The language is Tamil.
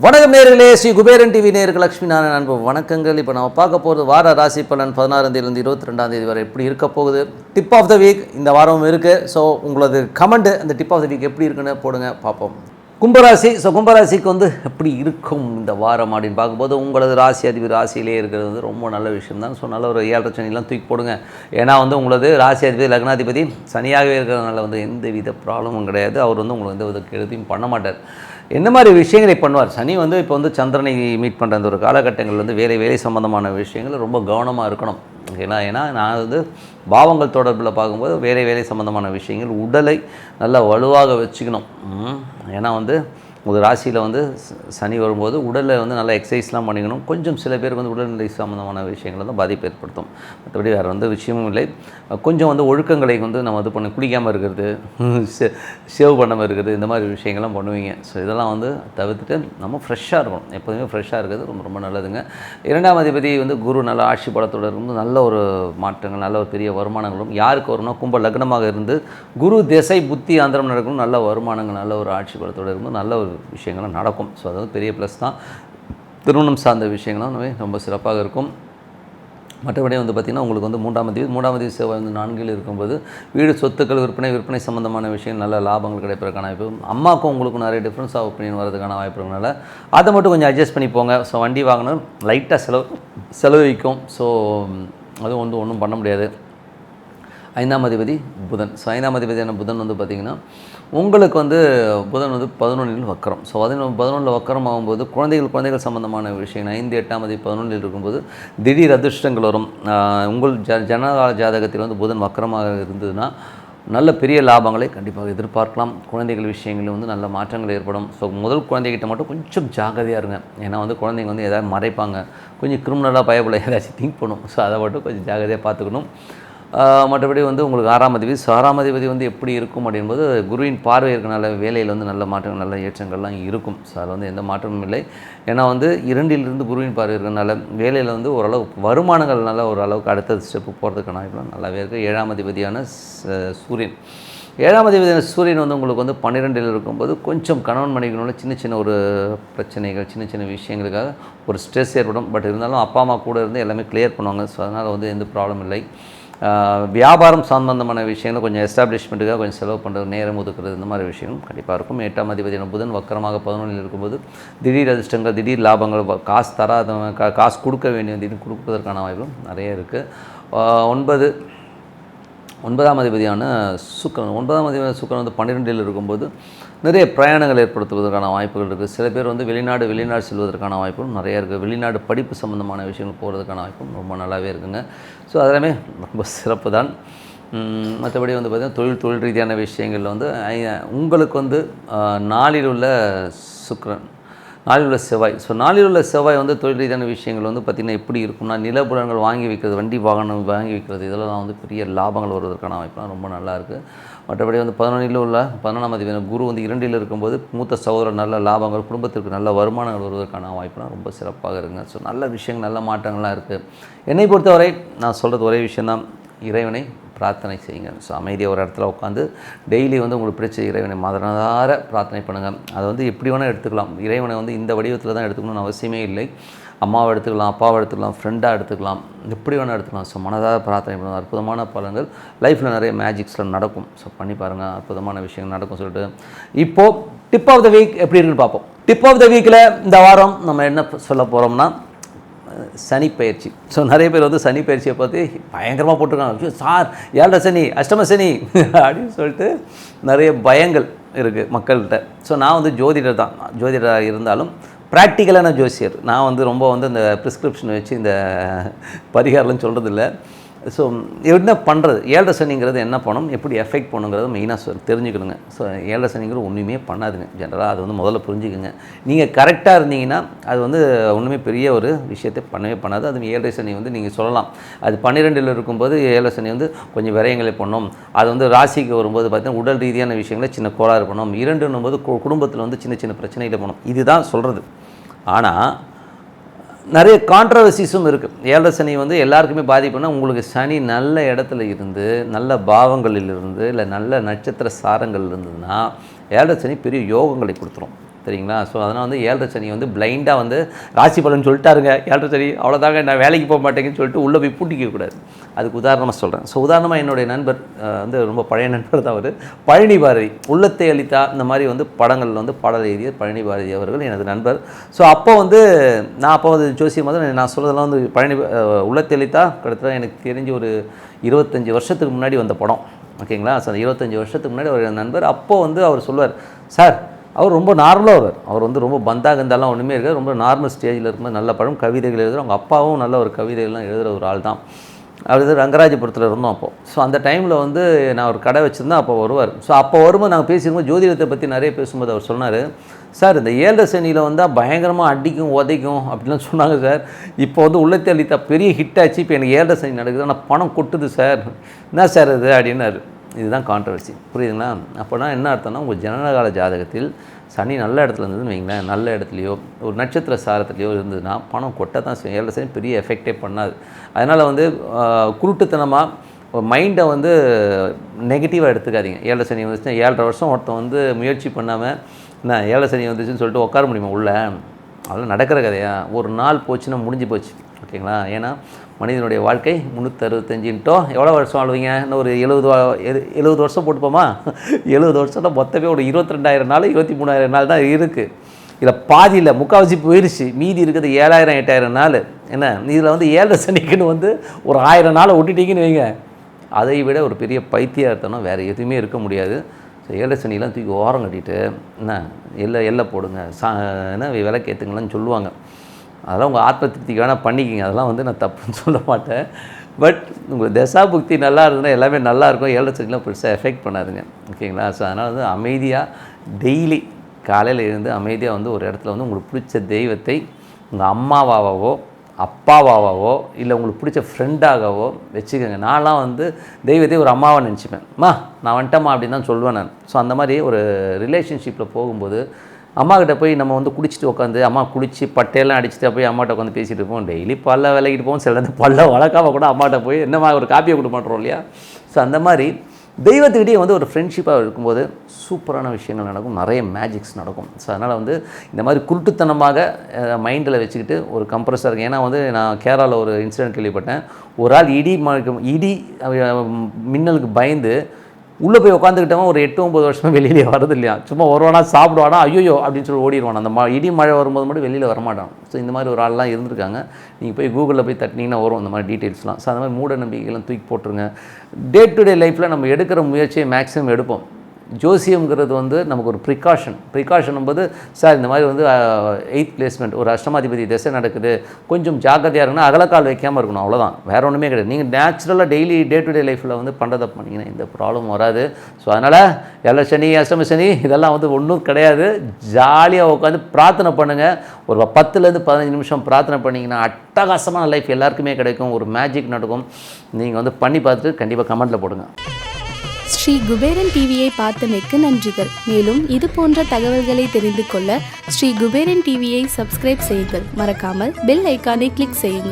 வணக்கம் நேயர்களே, ஸ்ரீ குபேரன் டிவி நேயர்கள் லட்சுமி நாராயண அன்பு வணக்கங்கள். இப்போ நம்ம பார்க்க போகிறது வார ராசி பலன் 16ஆம் தேதியிலிருந்து 22ஆம் தேதி வரை எப்படி இருக்க போகுது. டிப் ஆஃப் த வீக் இந்த வாரமும் இருக்குது. ஸோ உங்களது கமெண்ட் அந்த டிப் ஆஃப் த வீக் எப்படி இருக்குன்னு போடுங்க, பார்ப்போம். கும்பராசி. ஸோ கும்பராசிக்கு எப்படி இருக்கும் இந்த வாரம் அப்படின்னு பார்க்கும்போது, உங்களது ராசி அதிபதி ராசியிலே இருக்கிறது ரொம்ப நல்ல விஷயம் தான். ஸோ நல்ல ஒரு 7.5 சனிலாம் தூக்கி போடுங்க. ஏன்னா உங்களது ராசி அதிபதி லக்னாதிபதி சனியாகவே இருக்கிறதுனால எந்த வித ப்ராப்ளமும் கிடையாது. அவர் உங்களுக்கு எந்த வித கெடுதியும் பண்ண மாட்டார். என்ன மாதிரி விஷயங்களை பண்ணுவார் சனி இப்போ சந்திரனை மீட் பண்ணுற அந்த ஒரு காலகட்டங்கள் வேலை சம்பந்தமான விஷயங்கள் ரொம்ப கவனமாக இருக்கணும். ஏன்னா நான் பாவங்கள் தொடர்பில் பார்க்கும்போது வேலை சம்பந்தமான விஷயங்கள் உடலை நல்லா வலுவாக வச்சுக்கணும். ஏன்னா ஒரு ராசியில் சனி வரும்போது உடலில் நல்லா எக்ஸசைஸ்லாம் பண்ணிக்கணும். கொஞ்சம் சில பேருக்கு உடல்நிலை சம்மந்தமான விஷயங்கள் பாதிப்பு ஏற்படுத்தும். மற்றபடி வேறு விஷயமும் இல்லை. கொஞ்சம் ஒழுக்கங்களை நம்ம பண்ணி குளிக்காமல் இருக்கிறது, சேவ் பண்ணாமல் இருக்கிறது, இந்த மாதிரி விஷயங்கள்லாம் பண்ணுவீங்க. ஸோ இதெல்லாம் தவிர்த்துட்டு நம்ம ஃப்ரெஷ்ஷாக இருக்கணும். எப்போதுமே ஃப்ரெஷ்ஷாக இருக்கிறது ரொம்ப ரொம்ப நல்லதுங்க. 2ஆம் அதிபதி குரு நல்ல ஆட்சி பலத்தோடு இருந்து நல்ல ஒரு மாற்றங்கள், நல்ல ஒரு பெரிய வருமானங்களும் யாருக்கு வரும்னா கும்ப லக்னமாக இருந்து குரு திசை புத்தி ஆந்திரம் நடக்கணும். நல்ல வருமானங்கள், நல்ல ஒரு ஆட்சி பலத்தோடு இருந்து நல்ல ஒரு விஷயங்கள்லாம் நடக்கும். ஸோ பெரிய ப்ளஸ் தான். திருமணம் சார்ந்த விஷயங்கள்லாம் ரொம்ப சிறப்பாக இருக்கும். மற்றபடி பார்த்திங்கன்னா உங்களுக்கு 3ஆம் தேதி செவ்வாய் 4ல் இருக்கும்போது வீடு சொத்துக்கள் விற்பனை சம்மந்தமான விஷயம் நல்ல லாபங்கள் கிடைப்பதற்கான வாய்ப்பு. அம்மாவுக்கும் உங்களுக்கும் நிறைய டிஃப்ரென்ஸ் ஆஃப் ஒப்பீனியன் வரதுக்கான வாய்ப்பு இருக்கனால அதை மட்டும் கொஞ்சம் அட்ஜஸ்ட் பண்ணி போங்க. ஸோ வண்டி வாங்கணும் லைட்டாக செலவழிக்கும். ஸோ அதுவும் ஒன்றும் பண்ண முடியாது. 5ஆம் அதிபதி புதன். ஸோ 5ஆம் அதிபதியான புதன் பார்த்திங்கன்னா உங்களுக்கு புதன் 11ல் வக்கரம். ஸோ 11ல் வக்கரம் ஆகும்போது குழந்தைகள் சம்மந்தமான விஷயங்கள் 5, 8ஆம் அதிபதி 11ல் இருக்கும்போது திடீர் அதிர்ஷ்டங்கள் வரும். உங்கள் ஜனகால ஜாதகத்தில் புதன் வக்கரமாக இருந்ததுன்னா நல்ல பெரிய லாபங்களை கண்டிப்பாக எதிர்பார்க்கலாம். குழந்தைகள் விஷயங்களில் நல்ல மாற்றங்கள் ஏற்படும். ஸோ முதல் குழந்தைகிட்ட மட்டும் கொஞ்சம் ஜாகிரதையாக இருங்க. ஏன்னா குழந்தைங்க எதாவது மறைப்பாங்க, கொஞ்சம் கிரிமினலாக பயப்பட ஏதாச்சும் திங்க் பண்ணும். ஸோ அதை மட்டும் கொஞ்சம் ஜாகிரதையாக பார்த்துக்கணும். மற்றபடி உங்களுக்கு 6ஆம் அதிபதி. ஸோ 6ஆம் அதிபதி எப்படி இருக்கும் அப்படின்போது குருவின் பார்வை இருக்கனால வேலையில் நல்ல மாற்றங்கள், நல்ல ஏற்றங்கள்லாம் இருக்கும். ஸோ அதில் எந்த மாற்றமும் இல்லை. ஏன்னா 2லிருந்து குருவின் பார்வை இருக்கனால வேலையில் ஓரளவு வருமானங்கள் நல்ல ஒரு அளவுக்கு அடுத்த ஸ்டெப்பு போகிறதுக்கான வாய்ப்புலாம் நல்லாவே இருக்குது. 7ஆம் அதிபதியான சூரியன். 7ஆம் அதிபதியான சூரியன் உங்களுக்கு 12ல் இருக்கும்போது கொஞ்சம் கணவன் மனைவிகளோட சின்ன ஒரு பிரச்சனைகள், சின்ன விஷயங்களுக்காக ஒரு ஸ்ட்ரெஸ் ஏற்படும். பட் இருந்தாலும் அப்பா அம்மா கூட இருந்து எல்லாமே கிளியர் பண்ணுவாங்க. ஸோ அதனால் எந்த ப்ராப்ளம் இல்லை. வியாபாரம் சம்பந்தமான விஷயங்கள் கொஞ்சம் எஸ்டாப்ளிஷ்மெண்ட்டுக்காக கொஞ்சம் செலவு பண்ணுறது, நேரம் ஒதுக்குறது, இந்த மாதிரி விஷயங்களும் கண்டிப்பாக இருக்கும். 8ஆம் அதிபதியான புதன் வக்கரமாக 11ல் இருக்கும்போது திடீர் அதிர்ஷ்டங்கள், திடீர் லாபங்கள், காசு தராதவங்க காசு கொடுக்க வேண்டிய திடீர் கொடுப்பதற்கான வாய்ப்பும் நிறைய இருக்குது. 9ஆம் அதிபதியான சுக்கிரன். 9ஆம் அதிபதியான சுக்கிரன் 12ல் இருக்கும்போது நிறைய பிரயாணங்கள் ஏற்படுத்துவதற்கான வாய்ப்புகள் இருக்குது. சில பேர் வெளிநாடு செல்வதற்கான வாய்ப்பும் நிறையா இருக்குது. வெளிநாடு படிப்பு சம்மந்தமான விஷயங்கள் போகிறதுக்கான வாய்ப்பும் ரொம்ப நல்லாவே இருக்குங்க. ஸோ அதெல்லாமே ரொம்ப சிறப்பு தான். மற்றபடி பார்த்திங்கன்னா தொழில் ரீதியான விஷயங்களில் உங்களுக்கு நாளில் உள்ள சுக்கிரன், நாளில் உள்ள செவ்வாய். ஸோ நாளில் உள்ள செவ்வாய் தொழில் ரீதியான விஷயங்கள் பார்த்திங்கன்னா எப்படி இருக்கும்னா நிலப்புலங்கள் வாங்கி வைக்கிறது, வண்டி வாகனம் வாங்கி வைக்கிறது, இதெல்லாம் பெரிய லாபங்கள் வருவதற்கான வாய்ப்புலாம் ரொம்ப நல்லாயிருக்கு. மற்றபடி 11ல் உள்ள 11ஆம் அதிபதி குரு 2ல் இருக்கும்போது மூத்த சகோதரர் நல்ல லாபங்கள், குடும்பத்திற்கு நல்ல வருமானங்கள் வருவதற்கான வாய்ப்புலாம் ரொம்ப சிறப்பாக இருக்குங்க. ஸோ நல்ல விஷயங்கள், நல்ல மாற்றங்கள்லாம் இருக்குது. என்னை பொறுத்தவரை நான் சொல்கிறது ஒரே விஷயந்தான், இறைவனை பிரார்த்தனை செய்யுங்க. ஸோ அமைதியாக ஒரு இடத்துல உட்காந்து டெய்லி உங்களுக்கு பிடிச்ச இறைவனை மனதார பிரார்த்தனை பண்ணுங்கள். அதை எப்படி வேணால் எடுத்துக்கலாம். இறைவனை இந்த வடிவத்தில் தான் எடுத்துக்கணும்னு அவசியமே இல்லை. அம்மாவை எடுத்துக்கலாம், அப்பாவை எடுத்துக்கலாம், ஃப்ரெண்டாக எடுத்துக்கலாம், எப்படி வேணால் எடுத்துக்கலாம். ஸோ மனதார பிரார்த்தனை பண்ணுங்கள். அற்புதமான பலன்கள் லைஃப்பில் நிறைய மேஜிக்ஸ்லாம் நடக்கும். ஸோ பண்ணி பாருங்கள், அற்புதமான விஷயங்கள் நடக்கும் சொல்லிட்டு இப்போது டிப் ஆஃப் த வீக் எப்படி இருக்குன்னு பார்ப்போம். டிப் ஆஃப் த வீக்கில் இந்த வாரம் நம்ம என்ன சொல்ல போகிறோம்னா சனி பயிற்சி. ஸோ நிறைய பேர் சனி பயிற்சியை பார்த்து பயங்கரமாக போட்டிருக்காங்க. சார் 7 சனி, அஷ்டம சனி அப்படின்னு சொல்லிட்டு நிறைய பயங்கள் இருக்குது மக்கள்கிட்ட. ஸோ நான் ஜோதிடராக இருந்தாலும் ப்ராக்டிக்கலான ஜோசியர். நான் ரொம்ப இந்த ப்ரிஸ்கிரிப்ஷன் வச்சு இந்த பரிகாரம்னு சொல்கிறதில்ல. ஸோ என்ன பண்ணுறது, 7 சனிங்கிறது என்ன பண்ணணும், எப்படி எஃபெக்ட் பண்ணுங்கிறது மெயினாக தெரிஞ்சுக்கணுங்க. ஸோ 7 சனிங்கிறது ஒன்றுமே பண்ணாதுங்க. ஜென்ரலாக அது முதல்ல புரிஞ்சுக்குங்க. நீங்கள் கரெக்டாக இருந்தீங்கன்னா அது ஒன்றுமே பெரிய ஒரு விஷயத்தை பண்ணவே பண்ணாது. அது 7 சனி நீங்கள் சொல்லலாம். அது 12ல் இருக்கும்போது 7 சனி கொஞ்சம் விரயங்களை பண்ணணும். அது ராசிக்கு வரும்போது பார்த்தீங்கன்னா உடல் ரீதியான விஷயங்களை சின்ன கோளாறு பண்ணணும். 2ன்னும் போது குடும்பத்தில் சின்ன பிரச்சனைகளை பண்ணணும். இதுதான் சொல்கிறது. ஆனால் நிறைய கான்ட்ரவர்சிஸும் இருக்குது. ஏழரை சனி வந்து எல்லாருக்குமே பாதிப்புனா, உங்களுக்கு சனி நல்ல இடத்துல இருந்து, நல்ல பாவங்களில் இருந்து, இல்லை நல்ல நட்சத்திர சாரங்கள் இருந்ததுன்னா ஏழரை சனி பெரிய யோகங்களை கொடுத்துரும். சரிங்களா? ஸோ அதனால் வந்து ஏழரை சனி வந்து பிளைண்டாக வந்து ராசி பலன் சொல்லிட்டாருங்க, ஏழரை சனி அவ்வளோதாங்க, நான் வேலைக்கு போக மாட்டேங்கன்னு சொல்லிட்டு உள்ளே போய் பூட்டிக்கக்கூடாது. அதுக்கு உதாரணமாக சொல்கிறேன். ஸோ உதாரணமாக என்னுடைய நண்பர் வந்து ரொம்ப பழைய நண்பர் தான் அவர், பழனி பாரதி, உள்ளத்தை அளித்தா இந்த மாதிரி வந்து படங்களில் வந்து பாடல் எழுதிய பழனி பாரதி அவர்கள் எனது நண்பர். ஸோ அப்போ வந்து நான் அப்போ வந்து ஜோசியம் வந்து நான் சொல்கிறதெல்லாம் வந்து பழனி உள்ளத்தை அளித்தா கிட்டத்தட்ட எனக்கு தெரிஞ்சு ஒரு 25 வருஷத்துக்கு முன்னாடி வந்த படம். ஓகேங்களா? ஸோ 25 வருஷத்துக்கு முன்னாடி ஒரு நண்பர். அப்போது வந்து அவர் சொல்லுவார், சார் அவர் ரொம்ப நார்மலாக வருவார். அவர் வந்து ரொம்ப பந்தாகந்தாலாம் ஒன்றுமே இருக்காது, ரொம்ப நார்மல் ஸ்டேஜில் இருக்கும்போது நல்ல படம் கவிதைகள் எழுதுகிற, அவங்க அப்பாவும் நல்ல ஒரு கவிதைகள்லாம் எழுதுகிற ஒரு ஆள் தான். அவர் ரங்கராஜபுரத்தில் இருந்தோம் அப்போது. ஸோ அந்த டைமில் வந்து நான் ஒரு கடை வச்சுருந்தேன், அப்போ வருவார். ஸோ அப்போ வரும்போது நாங்கள் பேசியிருக்கோம், ஜோதிடத்தை பற்றி நிறைய பேசும்போது அவர் சொன்னார், சார் இந்த ஏழரை சனியில் வந்தால் பயங்கரமாக அடிக்கும் உதைக்கும் அப்படிலாம் சொன்னாங்க சார். இப்போ வந்து உள்ளத்தை அளித்தா பெரிய ஹிட் ஆச்சு, இப்போ எனக்கு ஏழரை சனி நடக்குது, ஆனால் பணம் கொட்டுது சார், என்ன சார் இது அப்படின்னாரு. இதுதான் கான்ட்ரவர்சி, புரியுதுங்களா? அப்போனா என்ன அர்த்தம்னா, உங்கள் ஜனனகால ஜாதகத்தில் சனி நல்ல இடத்துல இருந்ததுன்னு வைங்களேன், நல்ல இடத்துலையோ ஒரு நட்சத்திர சாரத்துலையோ இருந்ததுன்னா பணம் கொட்ட தான் செய்யும். ஏழரை சனி பெரிய எஃபெக்டே பண்ணாது. அதனால் வந்து குருட்டுத்தனமாக மைண்டை வந்து நெகட்டிவாக எடுத்துக்காதீங்க. ஏழரை சனி வந்துச்சுன்னா 7.5 வருஷம் ஒருத்தன் வந்து முயற்சி பண்ணாமல் என்ன ஏழரை சனி வந்துச்சுன்னு சொல்லிட்டு உட்கார முடியுமா உள்ள? அதெல்லாம் நடக்கிற கதையா? ஒரு நாள் போச்சுன்னா முடிஞ்சு போச்சு. ஓகேங்களா? ஏன்னா மனிதனுடைய வாழ்க்கை 365 எவ்வளோ வருஷம் வாழ்வீங்க? இன்னும் ஒரு 70 வருஷம் போட்டுப்போமா? 70 வருஷம்னா மொத்தமே ஒரு 22,000 நாள் 23,000 நாள் தான் இருக்குது. இதில் பாதியில் முக்கால்வாசி போயிடுச்சு, மீதி இருக்குது 7,000 8,000 நாள். என்ன இதில் வந்து ஏழரை சனிக்குன்னு வந்து ஒரு 1000 நாளை விட்டுட்டீங்கன்னு வைங்க, அதை விட ஒரு பெரிய பைத்தியார்த்தனம் வேறு எதுவுமே இருக்க முடியாது. ஸோ ஏழரை சனிலாம் தூக்கி ஓரம் கட்டிட்டு என்ன எல்லை போடுங்க, என்ன விலைக்கு ஏற்றுங்களான்னு சொல்லுவாங்க. அதெல்லாம் உங்கள் ஆத்ம திருப்திக்கு வேணால் பண்ணிக்கிங்க, அதெல்லாம் வந்து நான் தப்புன்னு சொல்ல மாட்டேன். பட் உங்கள் தசாபுக்தி நல்லா இருந்ததுன்னா எல்லாமே நல்லாயிருக்கும். ஏழரை சனிலாம் பெருசாக எஃபெக்ட் பண்ணாதுங்க. ஓகேங்களா? ஸோ அதனால் வந்து அமைதியாக டெய்லி காலையில் இருந்து அமைதியாக வந்து ஒரு இடத்துல வந்து உங்களுக்கு பிடிச்ச தெய்வத்தை உங்கள் அம்மாவாகவோ அப்பாவாகவோ இல்லை உங்களுக்கு பிடிச்ச ஃப்ரெண்டாகவோ வச்சுக்கோங்க. நான்லாம் வந்து தெய்வத்தை ஒரு அம்மாவை நினச்சிப்பேன். நான் வந்துட்டேம்மா அப்படின்னு தான் சொல்லுவேன் நான். ஸோ அந்த மாதிரி ஒரு ரிலேஷன்ஷிப்பில் போகும்போது அம்மாக்கிட்ட போய் நம்ம வந்து குளிச்சுட்டு உட்காந்து, அம்மா குளித்து பட்டையெல்லாம் அடிச்சுட்டு போய் அம்மாட்ட உட்காந்து பேசிகிட்டு இருப்போம். டெய்லி பல்ல விளக்கிட்டு போவோம். சில பல்ல வளர்க்காம கூட அம்மாட்ட போய் என்னம்மா ஒரு காப்பியை கொடுக்க மாட்டோம் இல்லையா? ஸோ அந்த மாதிரி தெய்வத்துக்கிட்டே வந்து ஒரு ஃப்ரெண்ட்ஷிப்பாக இருக்கும்போது சூப்பரான விஷயங்கள் நடக்கும், நிறைய மேஜிக்ஸ் நடக்கும். ஸோ அதனால் வந்து இந்த மாதிரி குருட்டுத்தனமாக மைண்டில் வச்சுக்கிட்டு ஒரு கம்ப்ரஸாக இருக்குது. ஏன்னா வந்து நான் கேரளாவில் ஒரு இன்சிடென்ட் கேள்விப்பட்டேன். ஒரு ஆள் இடி மின்னலுக்கு பயந்து உள்ளே போய் உட்காந்துக்கிட்டவன் ஒரு 8-9 வருஷமாக வெளியிலே வரது இல்லையா? சும்மா வருவானா சாப்பிடுவானா, ஐயோ அப்படின்னு சொல்லி ஓடிடுவான். அந்த இடி மழை வரும்போது மட்டும் வெளியில் வரமாட்டான். ஸோ இந்த மாதிரி ஒரு ஆள்லாம் இருந்திருக்காங்க. நீங்கள் போய் கூகுளில் போய் தட்டினீங்கன்னா வரும் இந்த மாதிரி டீட்டெயில்ஸ்லாம். ஸோ அந்த மாதிரி மூட நம்பிக்கைலாம் தூக்கி போட்டுருங்க. டே டு டே லைஃப்பில் நம்ம எடுக்கிற முயற்சியை மேக்ஸிமம் எடுப்போம். ஜோசியம்ங்கிறது வந்து நமக்கு ஒரு ப்ரிகாஷன் போது, சார் இந்த மாதிரி வந்து 8th பிளேஸ்மெண்ட் ஒரு அஷ்டமாதிபதி திசை நடக்குது, கொஞ்சம் ஜாக்கிரதையாக இருக்குன்னா அகலக்கால் வைக்காமல் இருக்கணும், அவ்வளோதான், வேறு ஒன்றுமே கிடையாது. நீங்கள் நேச்சுரலாக டெய்லி டே டு டே லைஃப்பில் வந்து பண்ணுறதை பண்ணிங்கன்னா இந்த ப்ராப்ளம் வராது. ஸோ அதனால் ஏழரை சனி அஷ்டம சனி இதெல்லாம் வந்து ஒன்றும் கிடையாது. ஜாலியாக உட்காந்து பிரார்த்தனை பண்ணுங்கள். ஒரு 10லேருந்து 15 நிமிஷம் பிரார்த்தனை பண்ணிங்கன்னா அட்டகாசமான லைஃப் எல்லாருக்குமே கிடைக்கும். ஒரு மேஜிக் நடக்கும். நீங்கள் வந்து பண்ணி பார்த்துட்டு கண்டிப்பாக கமெண்ட்டில் போடுங்க. ஸ்ரீ குபேரன் டிவியை பார்த்தமைக்கு நன்றிகள். மேலும் இது போன்ற தகவல்களை தெரிந்து கொள்ள ஸ்ரீ குபேரன் டிவியை சப்ஸ்கிரைப் செய்யுங்கள். மறக்காமல் பெல் ஐக்கானை கிளிக் செய்யுங்கள்.